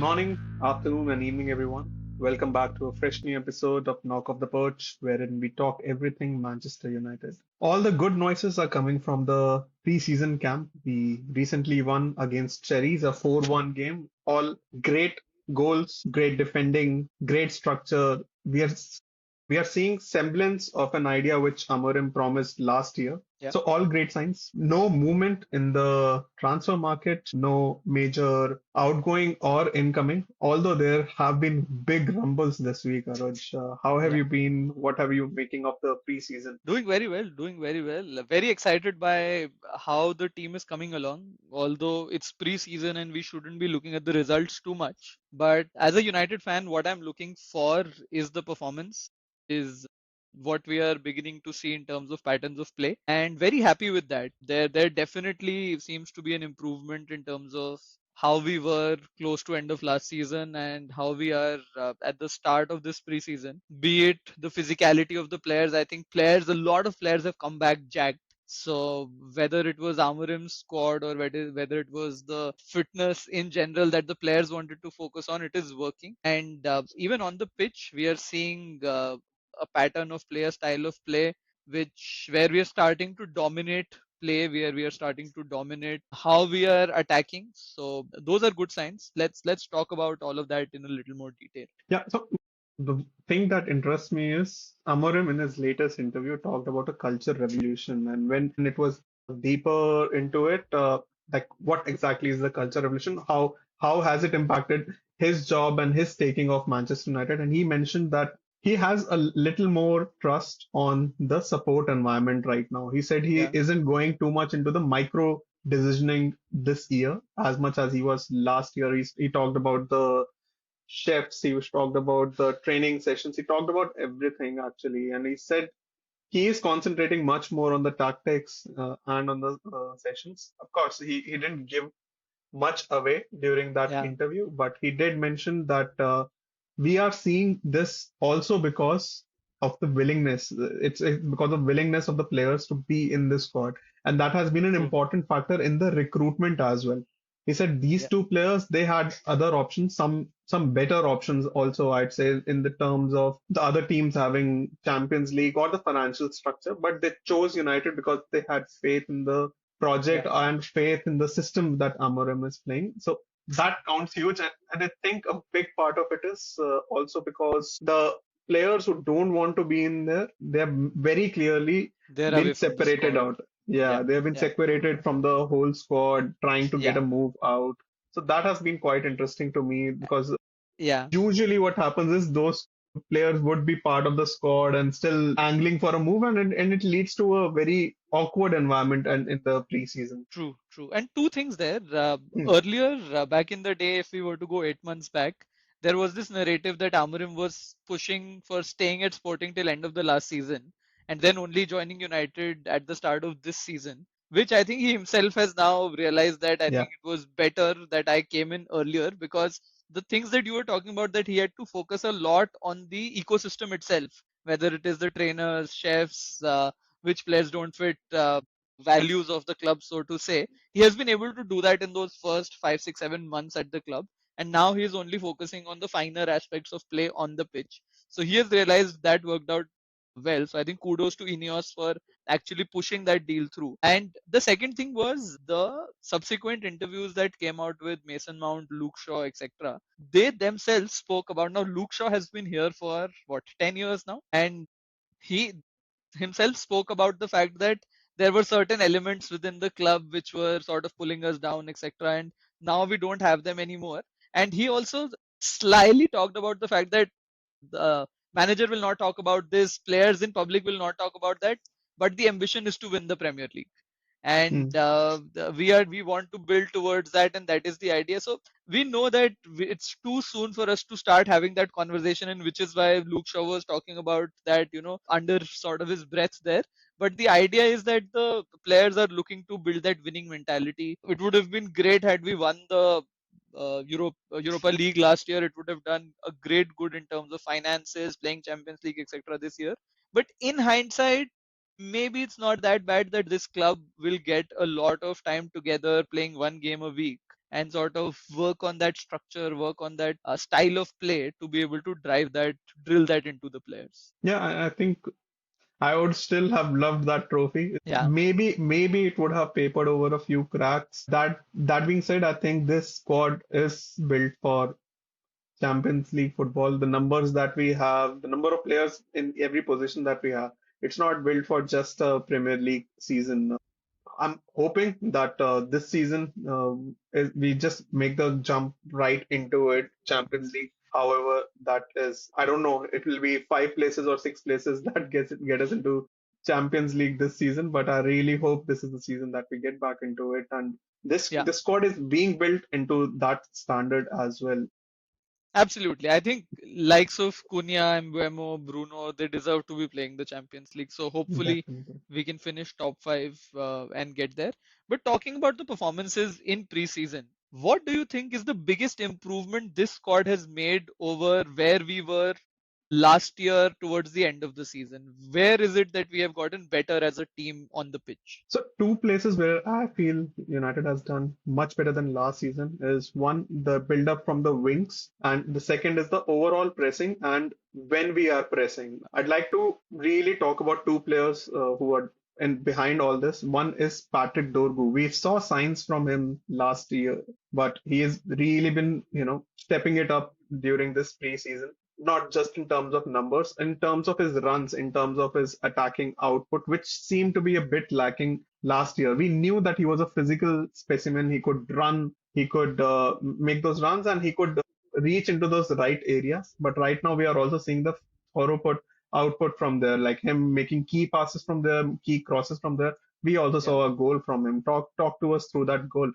morning, afternoon, and evening, everyone. Welcome back to a fresh new episode of Knock Off the Perch, wherein we talk everything Manchester United. All the good noises are coming from the pre-season camp. We recently won against Cherries, a 4-1 game. All great goals, great defending, great structure. We are seeing semblance of an idea which Amorim promised last year. Yeah. So all great signs. No movement in the transfer market, no major outgoing or incoming. Although there have been big rumbles this week, Aroj. How have Yeah. you been? What have you making of the preseason? Doing very well, doing very well. Very excited by how the team is coming along. Although it's pre-season and we shouldn't be looking at the results too much. But as a United fan, what I'm looking for is the performance, is what we are beginning to see in terms of patterns of play. And very happy with that. There definitely seems to be an improvement in terms of how we were close to end of last season and how we are at the start of this preseason. Be it the physicality of the players, I think a lot of players have come back jacked. So whether it was Amorim's squad or whether it was the fitness in general that the players wanted to focus on, it is working. And even on the pitch, we are seeing a pattern of play, a style of play, which where we are starting to dominate play, where we are starting to dominate how we are attacking. So those are good signs. Let's talk about all of that in a little more detail. Yeah, so the thing that interests me is Amorim in his latest interview talked about a culture revolution, and when it was deeper into it, like what exactly is the culture revolution? How has it impacted his job and his taking of Manchester United? And he mentioned that he has a little more trust on the support environment right now. He said he Yeah, isn't going too much into the micro decisioning this year as much as he was last year. He talked about the chefs, he was talked about the training sessions, he talked about everything actually, and he said he is concentrating much more on the tactics and on the sessions. Of course, he didn't give much away during that yeah, interview, but he did mention that we are seeing this also because of the willingness. It's because of willingness of the players to be in this squad, and that has been an true. important factor in the recruitment as well. He said these Yeah, two players they had other options, some better options also. I'd say in the terms of the other teams having Champions League or the financial structure, but they chose United because they had faith in the yeah, project and faith in the system that Amorim is playing. So that counts huge. And I think a big part of it is also because the players who don't want to be in there, they have very clearly they're been away from the separated squad. out. Yeah, Yeah, they have been yeah, separated from the whole squad, trying to get yeah, a move out. So that has been quite interesting to me because yeah. usually what happens is those players would be part of the squad and still angling for a move, and it leads to a very awkward environment and in the preseason. True, true. And two things there. Hmm. Earlier, back in the day, if we were to go 8 months back, there was this narrative that Amorim was pushing for staying at Sporting till end of the last season, and then only joining United at the start of this season. Which I think he himself has now realized that I Yeah. think it was better that I came in earlier, because the things that you were talking about, that he had to focus a lot on the ecosystem itself, whether it is the trainers, chefs, which players don't fit. Values of the club, so to say. He has been able to do that in those first 5, 6, 7 months at the club. And now he is only focusing on the finer aspects of play on the pitch. So he has realized that worked out well. So I think kudos to Ineos for actually pushing that deal through. And the second thing was the subsequent interviews that came out with Mason Mount, Luke Shaw, etc. They themselves spoke about, now Luke Shaw has been here for what, 10 years now, and he himself spoke about the fact that there were certain elements within the club which were sort of pulling us down, etc. And now we don't have them anymore. And he also slyly talked about the fact that the manager will not talk about this, players in public will not talk about that, but the ambition is to win the Premier League. And Hmm. we want to build towards that, and that is the idea. So we know that it's too soon for us to start having that conversation, and which is why Luke Shaw was talking about that, under sort of his breath there. But the idea is that the players are looking to build that winning mentality. It would have been great had we won the Europa League last year. It would have done a great good in terms of finances, playing Champions League, etc. this year. But in hindsight, maybe it's not that bad that this club will get a lot of time together playing one game a week. and sort of work on that structure, work on that style of play to be able to drive that, drill that into the players. Yeah, I think I would still have loved that trophy. Yeah, Maybe it would have papered over a few cracks. That being said, I think this squad is built for Champions League football. The numbers that we have, the number of players in every position that we have, it's not built for just a Premier League season. I'm hoping that this season we just make the jump right into it, Champions League. However, that is, I don't know, it will be 5 places or 6 places that get us into Champions League this season. But I really hope this is the season that we get back into it, and yeah. this squad is being built into that standard as well. Absolutely. I think likes of Cunha, Mbeumo, Bruno, they deserve to be playing the Champions League. So hopefully Definitely. we can finish top five and get there. But talking about the performances in preseason, what do you think is the biggest improvement this squad has made over where we were last year towards the end of the season? Where is it that we have gotten better as a team on the pitch? So two places where I feel United has done much better than last season is one, the build up from the wings, and the second is the overall pressing and when we are pressing. I'd like to really talk about two players who are and behind all this. One is Patrick Dorgu. We saw signs from him last year, but he has really been, stepping it up during this preseason, not just in terms of numbers, in terms of his runs, in terms of his attacking output, which seemed to be a bit lacking last year. We knew that he was a physical specimen. He could run, he could make those runs, and he could reach into those right areas. But right now, we are also seeing the thorough output from there, like him making key passes from there, key crosses from there. We also Yeah, saw a goal from him. Talk to us through that goal.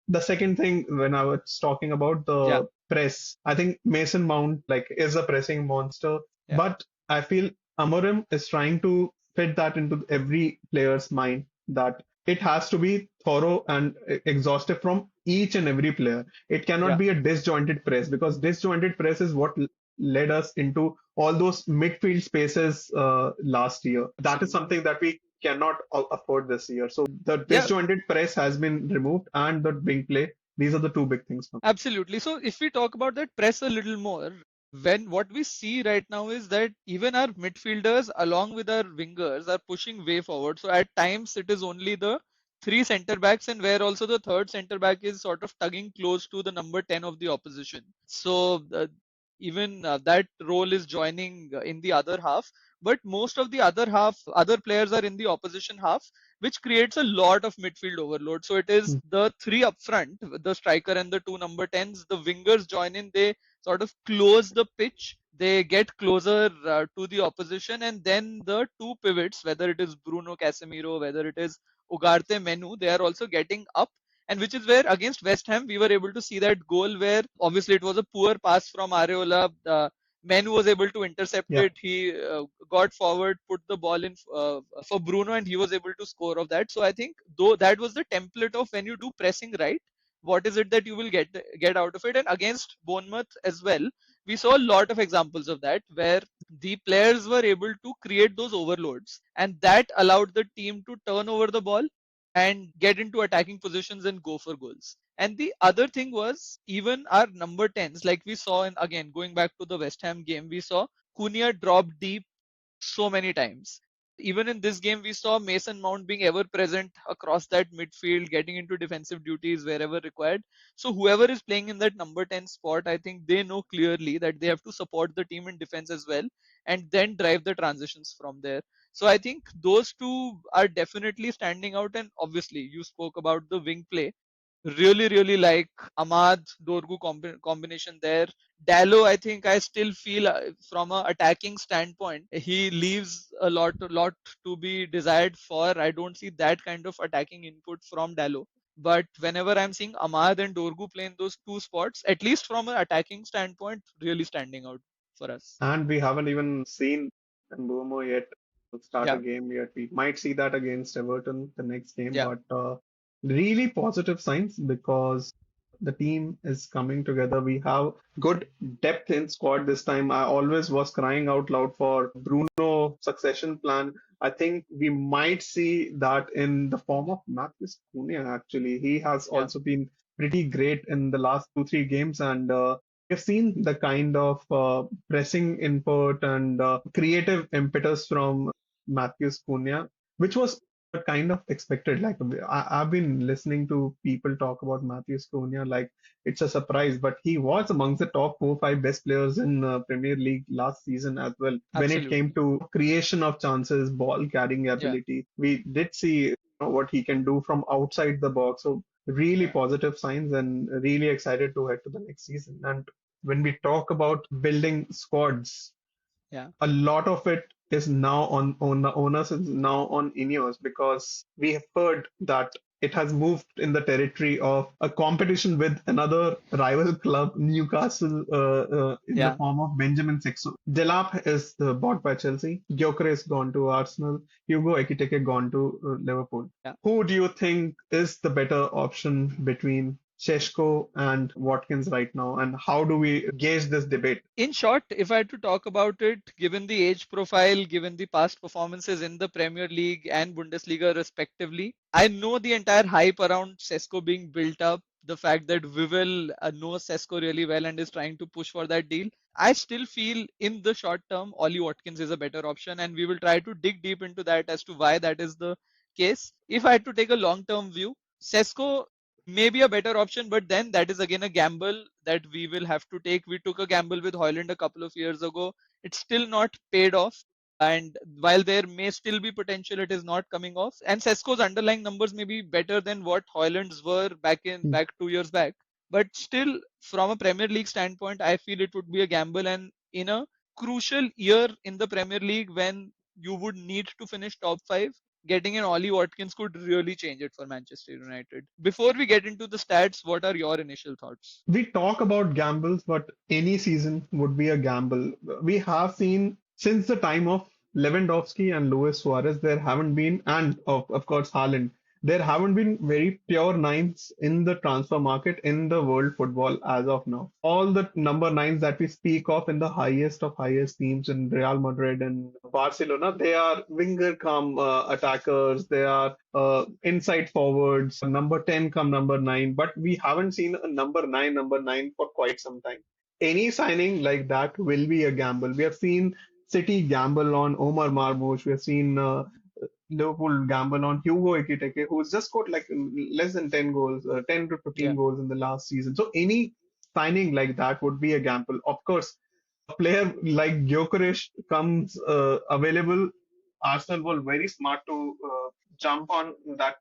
The second thing, when I was talking about yeah, the press, I think Mason Mount like is a pressing monster, yeah, but I feel Amorim is trying to fit that into every player's mind that it has to be thorough and exhaustive from each and every player. It cannot yeah. be a disjointed press, because disjointed press is what led us into all those midfield spaces last year. That is Absolutely. something that we cannot afford this year. So the Yeah, disjointed press has been removed, and the wing play. These are the two big things for me. absolutely. So if we talk about that press a little more, when what we see right now is that even our midfielders along with our wingers are pushing way forward. So at times it is only the three center backs, and where also the third center back is sort of tugging close to the number 10 of the opposition. So even that role is joining in the other half, but most of the other players are in the opposition half, which creates a lot of midfield overload. So it is Mm. the three up front, the striker and the two number 10s, the wingers join in, they sort of close the pitch, they get closer to the opposition, and then the two pivots, whether it is Bruno Casemiro, whether it is Ugarte Menu, they are also getting up. And which is where against West Ham we were able to see that goal where obviously it was a poor pass from Areola. Menu was able to intercept Yeah, it. He got forward, put the ball in for Bruno, and he was able to score of that. So I think though that was the template of when you do pressing right, what is it that you will get out of it? And against Bournemouth as well, we saw a lot of examples of that where the players were able to create those overloads, and that allowed the team to turn over the ball and get into attacking positions and go for goals. And the other thing was even our number 10s, like we saw in, again going back to the West Ham game, we saw Cunha drop deep so many times. Even in this game, we saw Mason Mount being ever present across that midfield, getting into defensive duties wherever required. So whoever is playing in that number 10 spot, I think they know clearly that they have to support the team in defense as well, and then drive the transitions from there. So I think those two are definitely standing out. And obviously, you spoke about the wing play. Really like Ahmad Dorgu combination there. Dallo, I think I still feel from a attacking standpoint, he leaves a lot to be desired for. I don't see that kind of attacking input from Dallo. But whenever I'm seeing Ahmad and Dorgu play in those two spots, at least from an attacking standpoint, really standing out for us. and we haven't even seen Mbeumo yet start a Yeah, game yet. We might see that against Everton the next game, yeah, but really positive signs because the team is coming together. We have good depth in squad this time. I always was crying out loud for Bruno succession plan. I think we might see that in the form of Matheus Cunha actually. He has yeah, also been pretty great in the last 2, 3 games, and we've seen the kind of pressing input and creative impetus from Matthews Cunha, which was kind of expected. Like I've been listening to people talk about Matthews Cunha like it's a surprise, but he was amongst the top 4, 5 best players in Premier League last season as well. When it came Absolutely. to creation of chances, ball carrying Yeah. ability, we did see what he can do from outside the box. So really positive signs and really excited to head to the next season. And when we talk about building squads, Yeah. a lot of it is now on the onus is now on Ineos because we have heard that it has moved in the territory of a competition with another rival club, Newcastle, in the Yeah. form of Benjamin Sesko. Delap is bought by Chelsea. Gyökeres gone to Arsenal. Hugo Ekitike gone to Liverpool. Yeah. Who do you think is the better option between Šeško and Watkins right now, and how do we gauge this debate? In short, if I had to talk about it, given the age profile, given the past performances in the Premier League and Bundesliga respectively, I know the entire hype around Sesko being built up, the fact that Vivel knows Sesko really well and is trying to push for that deal. I still feel in the short term, Ollie Watkins is a better option, and we will try to dig deep into that as to why that is the case. If I had to take a long term view, Sesko may be a better option, but then that is again a gamble that we will have to take. We took a gamble with Højlund a couple of years ago. It's still not paid off. And while there may still be potential, it is not coming off. And Sesko's underlying numbers may be better than what Højlund's were back 2 years back. But still, from a Premier League standpoint, I feel it would be a gamble. And in a crucial year in the Premier League when you would need to finish top five, getting an Ollie Watkins could really change it for Manchester United. Before we get into the stats, what are your initial thoughts? We talk about gambles, but any season would be a gamble. We have seen since the time of Lewandowski and Luis Suarez, there haven't been, and of course Haaland, there haven't been very pure nines in the transfer market in the world football as of now. All the number nines that we speak of in the highest of highest teams in Real Madrid and Barcelona, they are winger come attackers, they are inside forwards, number 10 come number 9, but we haven't seen a number 9 for quite some time. Any signing like that will be a gamble. We have seen City gamble on Omar Marmoush. We have seen Liverpool gamble on Hugo Ekitike, who's just scored like less than 10 goals, 10 to 15 Yeah, goals in the last season. So any signing like that would be a gamble. Of course, a player like Gyökeres comes available, Arsenal were very smart to jump on that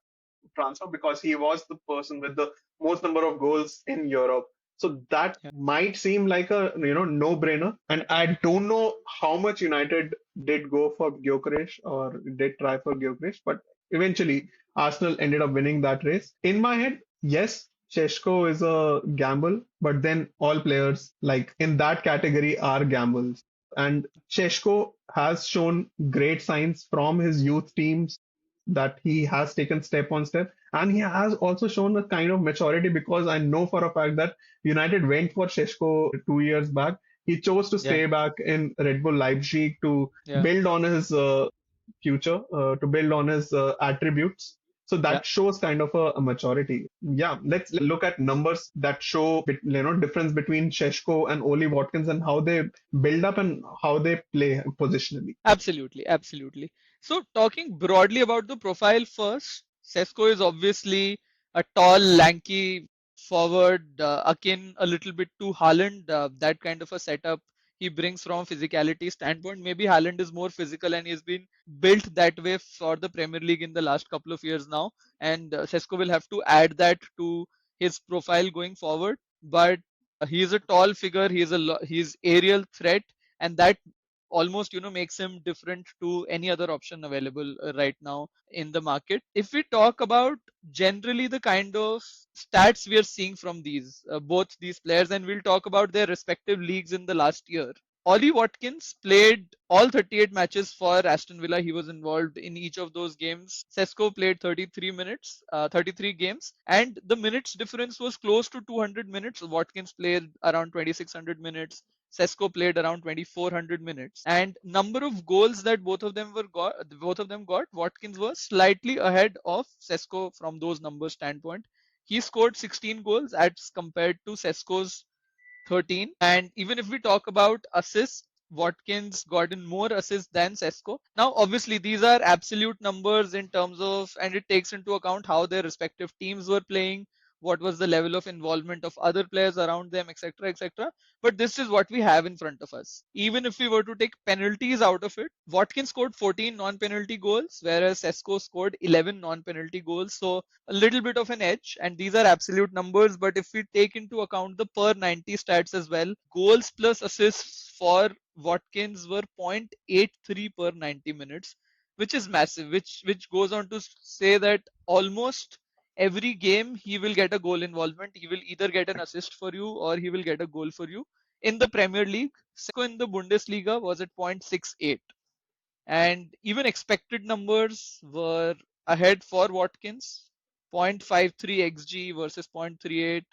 transfer because he was the person with the most number of goals in Europe. So that yeah, might seem like a no-brainer. And I don't know how much United did go for Gyökeres or did try for Gyökeres, but eventually Arsenal ended up winning that race. In my head, yes, Šeško is a gamble, but then all players like in that category are gambles. And Šeško has shown great signs from his youth teams that he has taken step on step, and he has also shown a kind of maturity because I know for a fact that United went for Šeško 2 years back. He chose to yeah, stay back in Red Bull Leipzig to yeah, build on his future, to build on his attributes. So yeah. that shows kind of a maturity. Yeah, let's look at numbers that show difference between Šeško and Oli Watkins and how they build up and how they play positionally. Absolutely, absolutely. So, talking broadly about the profile first, Sesko is obviously a tall, lanky forward, akin a little bit to Haaland. That kind of a setup he brings from a physicality standpoint. Maybe Haaland is more physical and he's been built that way for the Premier League in the last couple of years now. And Sesko will have to add that to his profile going forward. But he is a tall figure. He's aerial threat, and that almost makes him different to any other option available right now in the market. If we talk about generally the kind of stats we are seeing from these both these players, and we'll talk about their respective leagues in the last year. Ollie Watkins played all 38 matches for Aston Villa. He was involved in each of those games. Sesko played 33 minutes, 33 games, and the minutes difference was close to 200 minutes. Watkins played around 2600 minutes. Sesko played around 2400 minutes, and number of goals that both of them got. Watkins was slightly ahead of Sesko from those numbers standpoint. He scored 16 goals as compared to Sesko's 13. And even if we talk about assists, Watkins got in more assists than Sesko. Now, obviously, these are absolute numbers in terms of, and it takes into account how their respective teams were playing, what was the level of involvement of other players around them, etc., etc. But this is what we have in front of us. Even if we were to take penalties out of it, Watkins scored 14 non-penalty goals, whereas Sesko scored 11 non-penalty goals. So a little bit of an edge, and these are absolute numbers. But if we take into account the per 90 stats as well, goals plus assists for Watkins were 0.83 per 90 minutes, which is massive, which goes on to say that almost every game he will get a goal involvement. He will either get an assist for you or he will get a goal for you. In the Premier League, Sesko in the Bundesliga was at 0.68, and even expected numbers were ahead for Watkins. 0.53 xg versus 0.38,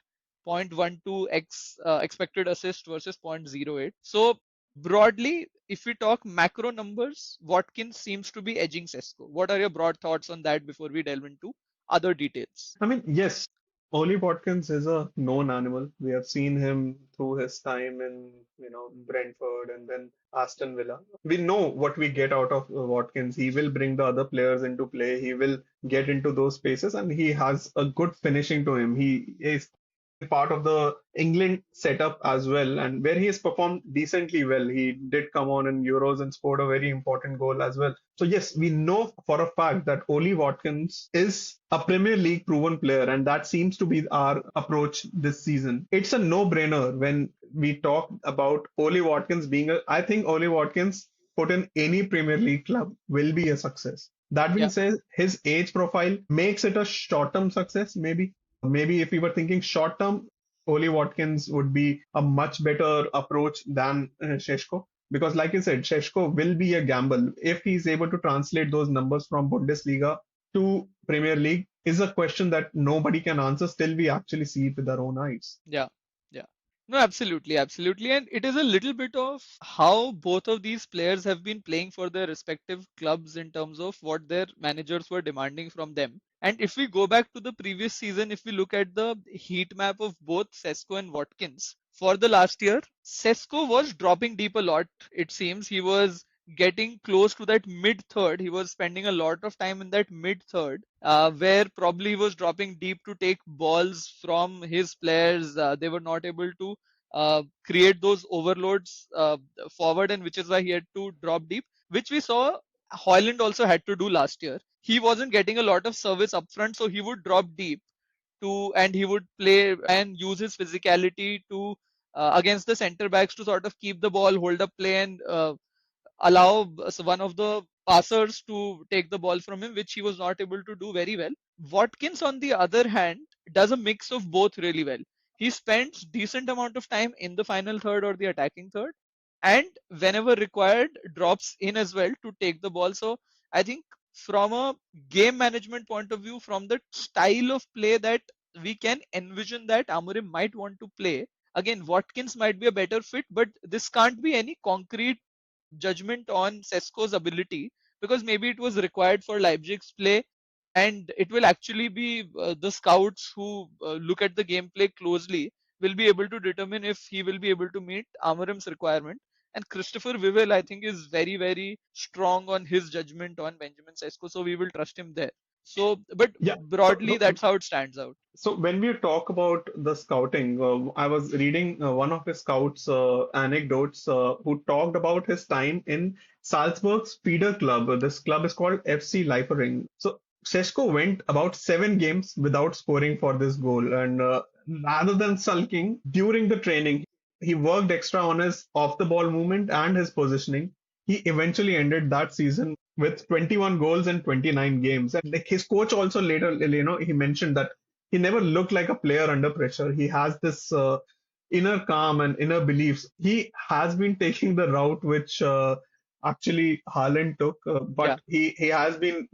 0.12 expected assist versus 0.08. So broadly, if we talk macro numbers, Watkins seems to be edging Sesko. What are your broad thoughts on that before we delve into other details? I mean, yes, Ollie Watkins is a known animal. We have seen him through his time in, Brentford and then Aston Villa. We know what we get out of Watkins. He will bring the other players into play. He will get into those spaces, and he has a good finishing to him. He is part of the England setup as well, and where he has performed decently well. He did come on in Euros and scored a very important goal as well. So yes, we know for a fact that Ollie Watkins is a Premier League proven player, and that seems to be our approach this season. It's a no-brainer when we talk about Ollie Watkins being a. I think Ollie Watkins put in any Premier League club will be a success. That being Yeah, said, his age profile makes it a short-term success, maybe. Maybe if we were thinking short term, Oli Watkins would be a much better approach than Šeško. Because, like you said, Šeško will be a gamble. If he's able to translate those numbers from Bundesliga to Premier League, is a question that nobody can answer. Still, we actually see it with our own eyes. yeah, yeah. No, absolutely, absolutely. And it is a little bit of how both of these players have been playing for their respective clubs in terms of what their managers were demanding from them. And if we go back to the previous season, if we look at the heat map of both Sesko and Watkins for the last year, Sesko was dropping deep a lot. It seems he was getting close to that mid third. He was spending a lot of time in that mid third, where probably he was dropping deep to take balls from his players. They were not able to create those overloads forward, and which is why he had to drop deep, which we saw Højlund also had to do last year. He wasn't getting a lot of service up front, so he would drop deep and he would play and use his physicality to against the center backs to sort of keep the ball, hold up play, and allow one of the passers to take the ball from him, which he was not able to do very well. Watkins, on the other hand, does a mix of both really well. He spends decent amount of time in the final third or the attacking third, and whenever required, drops in as well to take the ball. So I think from a game management point of view, from the style of play that we can envision that Amorim might want to play, again, Watkins might be a better fit, but this can't be any concrete judgment on Sesko's ability, because maybe it was required for Leipzig's play, and it will actually be the scouts who look at the gameplay closely will be able to determine if he will be able to meet Amorim's requirement. And Christopher Vivel, I think, is very, very strong on his judgment on Benjamin Sesko, so we will trust him there. So, but Yeah. broadly, that's how it stands out. So when we talk about the scouting, I was reading one of his scouts' anecdotes who talked about his time in Salzburg's feeder club. This club is called FC Liefering. So Šeško went about 7 games without scoring for this goal, and rather than sulking during the training, he worked extra on his off-the-ball movement and his positioning. He eventually ended that season with 21 goals in 29 games. And like his coach also later, he mentioned that he never looked like a player under pressure. He has this inner calm and inner beliefs. He has been taking the route which actually Haaland took, Yeah, but he has been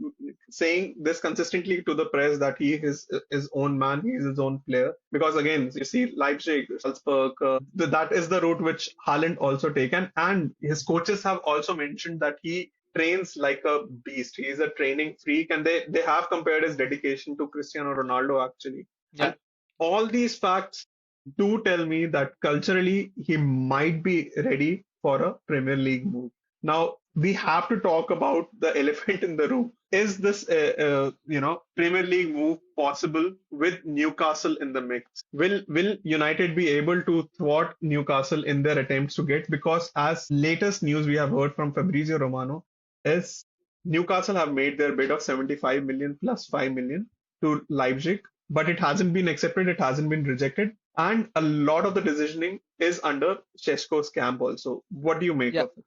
saying this consistently to the press that he is his own man, he is his own player. Because again, you see Leipzig, Salzburg, that is the route which Haaland also taken, and his coaches have also mentioned that he trains like a beast. He's a training freak, and they have compared his dedication to Cristiano Ronaldo actually. Yeah. And all these facts do tell me that culturally he might be ready for a Premier League move. Now we have to talk about the elephant in the room. Is this Premier League move possible with Newcastle in the mix? Will United be able to thwart Newcastle in their attempts to get? Because as latest news we have heard from Fabrizio Romano is Newcastle have made their bid of 75 million plus 5 million to Leipzig, but it hasn't been accepted, it hasn't been rejected, and a lot of the decisioning is under Šeško's camp also. What do you make Yeah. of it?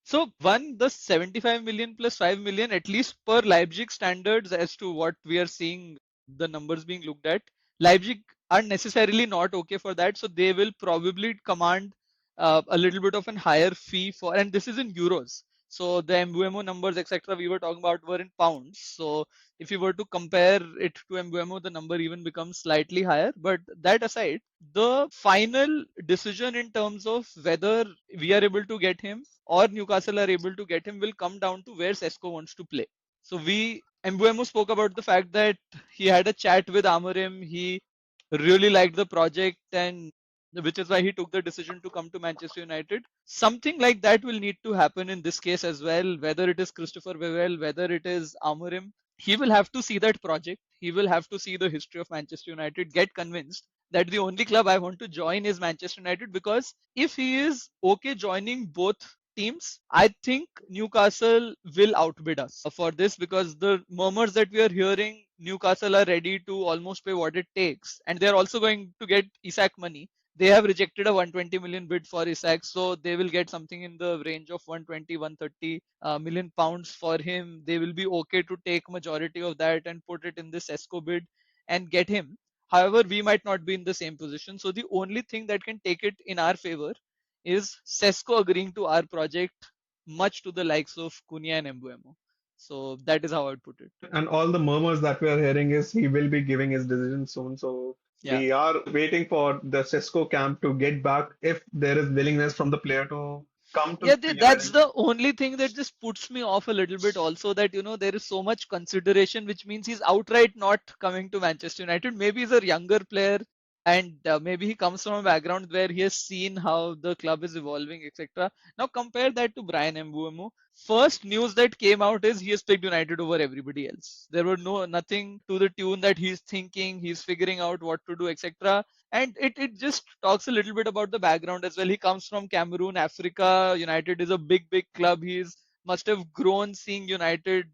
So one, the 75 million plus 5 million, at least per Leipzig standards, as to what we are seeing, the numbers being looked at, Leipzig are necessarily not okay for that. So they will probably command a little bit of an higher fee for, and this is in euros. So the Mbuemo numbers, etc., we were talking about were in pounds. So if you were to compare it to Mbuemo, the number even becomes slightly higher. But that aside, the final decision in terms of whether we are able to get him or Newcastle are able to get him will come down to where Sesko wants to play. So Mbuemo spoke about the fact that he had a chat with Amorim. He really liked the project, and which is why he took the decision to come to Manchester United. Something like that will need to happen in this case as well, whether it is Christopher Vivell, whether it is Amorim. He will have to see that project. He will have to see the history of Manchester United, get convinced that the only club I want to join is Manchester United, because if he is okay joining both teams, I think Newcastle will outbid us for this, because the murmurs that we are hearing, Newcastle are ready to almost pay what it takes, and they're also going to get Isak money. They have rejected a 120 million bid for Isak, so they will get something in the range of 120, 130 million pounds for him. They will be okay to take majority of that and put it in this Sesko bid and get him. However, we might not be in the same position. So the only thing that can take it in our favor is Sesko agreeing to our project, much to the likes of Cunha and Mbuemo. So that is how I would put it. And all the murmurs that we are hearing is he will be giving his decision soon. So Yeah. we are waiting for the Cisco camp to get back if there is willingness from the player to come to Yeah, that's United. the only thing that just puts me off a little bit also, that there is so much consideration, which means he's outright not coming to Manchester United. Maybe he's a younger player, and maybe he comes from a background where he has seen how the club is evolving, etc. Now compare that to Brian Mbuemo. First news that came out is he has picked United over everybody else. There were nothing to the tune that he's thinking, he's figuring out what to do, etc. And it just talks a little bit about the background as well. He comes from Cameroon, Africa. United is a big club. He's must have grown seeing United,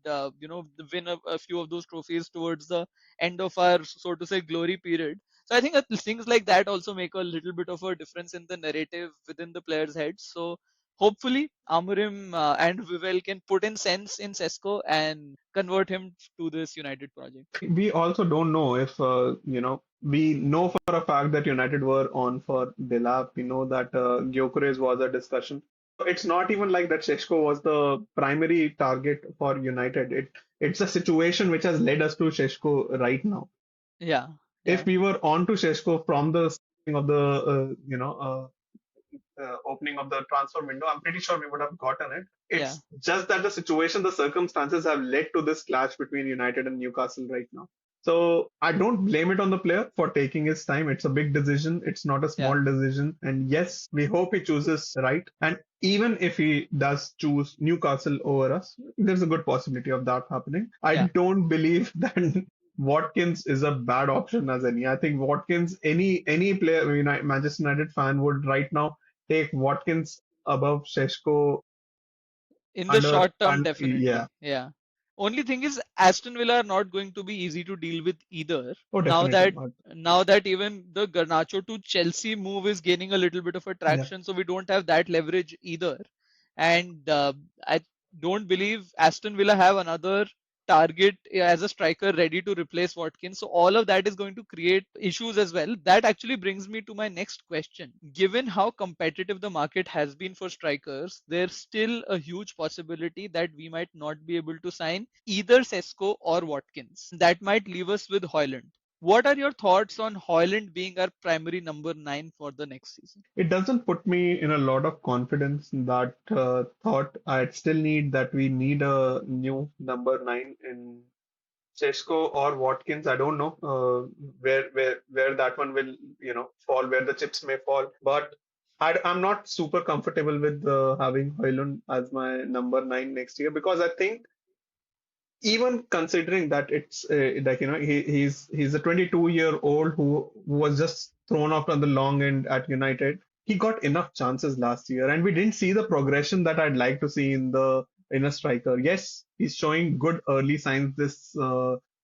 win a few of those trophies towards the end of our, so to say, glory period. So I think that things like that also make a little bit of a difference in the narrative within the players' heads. So hopefully Amorim and Vivell can put in sense in Sesko and convert him to this United project. We also don't know if, we know for a fact that United were on for Delap. We know that Gyökeres was a discussion. It's not even like that Šeško was the primary target for United. It's a situation which has led us to Šeško right now. Yeah, If yeah, we were on to Šeško from the starting of the opening of the transfer window, I'm pretty sure we would have gotten it. yeah, It's just that the situation, the circumstances have led to this clash between United and Newcastle right now. So I don't blame it on the player for taking his time. It's a big decision. It's not a yeah, small decision. And yes, we hope he chooses right. And even if he does choose Newcastle over us, there's a good possibility of that happening. I yeah. don't believe that Watkins is a bad option as any. I think Watkins, any player, Manchester United fan would right now take Watkins above Šeško In the under short term, and yeah. definitely. Yeah. Only thing is, Aston Villa are not going to be easy to deal with either. Oh, Now definitely that not. now that even the Garnacho to Chelsea move is gaining a little bit of Yeah. attraction, so we don't have that leverage either. And I don't believe Aston Villa have another target as a striker ready to replace Watkins. So all of that is going to create issues as well. That actually brings me to my next question. Given how competitive the market has been for strikers, there's still a huge possibility that we might not be able to sign either Sesko or Watkins. That might leave us with Højlund. What are your thoughts on Højlund being our primary number 9 for the next season? It doesn't put me in a lot of confidence in that thought. I still need that we need a new number nine in Šeško or Watkins. I don't know where that one will fall, where the chips may fall. But I'm not super comfortable with having Højlund as my number nine next year because I think even considering that it's like he's a 22-year-old who was just thrown off on the long end at United. He got enough chances last year, and we didn't see the progression that I'd like to see in a striker. Yes, he's showing good early signs this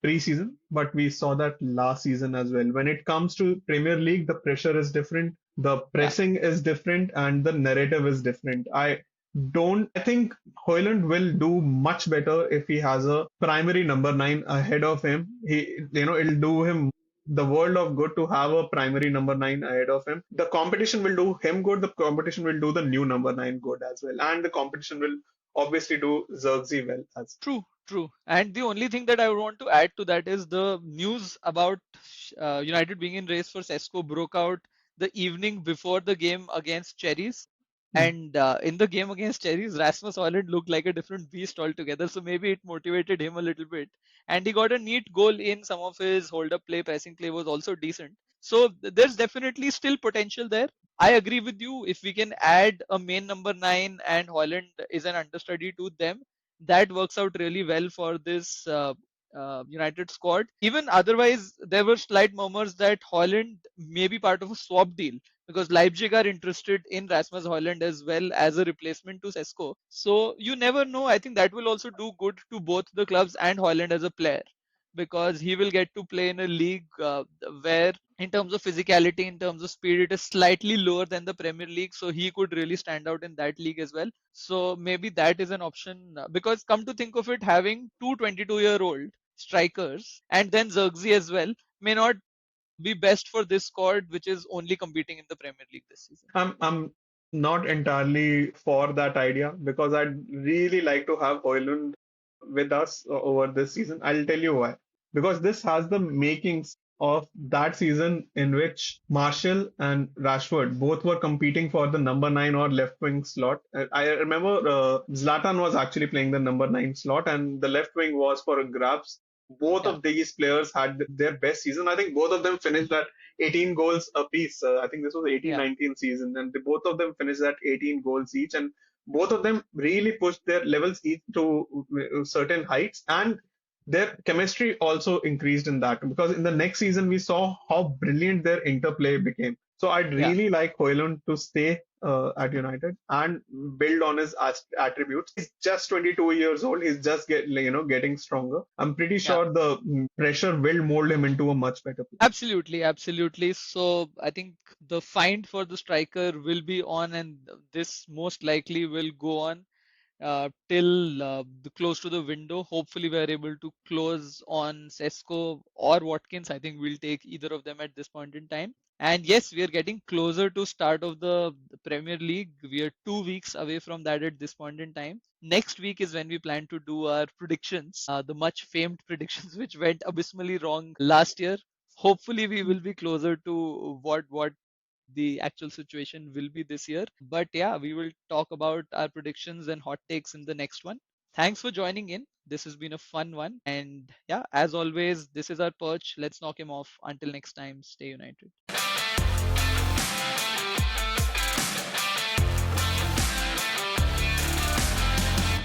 preseason, but we saw that last season as well. When it comes to Premier League, the pressure is different, the Yeah, pressing is different, and the narrative is different. I think Hoyland will do much better if he has a primary number nine ahead of him. It'll do him the world of good to have a primary number nine ahead of him. The competition will do him good. The competition will do the new number nine good as well. And the competition will obviously do Xerxes well as true, true. And the only thing that I want to add to that is the news about United being in race for Sesko broke out the evening before the game against Cherries. well. And in the game against Cherries, Rasmus Højlund looked like a different beast altogether. So maybe it motivated him a little bit. And he got a neat goal in. Some of his hold-up play, pressing play was also decent. So there's definitely still potential there. I agree with you. If we can add a main number nine and Højlund is an understudy to them, that works out really well for this United squad. Even otherwise, there were slight murmurs that Højlund may be part of a swap deal because Leipzig are interested in Rasmus Højlund as well as a replacement to Sesko. So you never know. I think that will also do good to both the clubs and Højlund as a player because he will get to play in a league where in terms of physicality, in terms of speed, it is slightly lower than the Premier League. So he could really stand out in that league as well. So maybe that is an option because come to think of it, having two 22-year-old strikers and then Xerxes as well may not be best for this squad, which is only competing in the Premier League this season. I'm not entirely for that idea because I'd really like to have Højlund with us over this season. I'll tell you why. Because this has the makings of that season in which Martial and Rashford both were competing for the number nine or left wing slot. I remember Zlatan was actually playing the number nine slot, and the left wing was for grabs. Both Yeah, of these players had their best season. I think both of them finished at 18 goals apiece. I think this was yeah, 18-19 season, and both of them finished at 18 goals each. And both of them really pushed their levels each to certain heights, and their chemistry also increased in that because in the next season we saw how brilliant their interplay became. So I'd yeah, really like Højlund to stay at United and build on his attributes. He's just 22 years old. He's just getting stronger. I'm pretty yeah. sure the pressure will mold him into a much better player. Absolutely, absolutely. So I think the find for the striker will be on, and this most likely will go on till close to the window. Hopefully, we are able to close on Sesko or Watkins. I think we'll take either of them at this point in time. And yes, we are getting closer to start of the Premier League. We are 2 weeks away from that at this point in time. Next week is when we plan to do our predictions, the much famed predictions which went abysmally wrong last year. Hopefully, we will be closer to what the actual situation will be this year. But yeah, we will talk about our predictions and hot takes in the next one. Thanks for joining in. This has been a fun one. And yeah, as always, this is our perch. Let's knock him off. Until next time, stay united.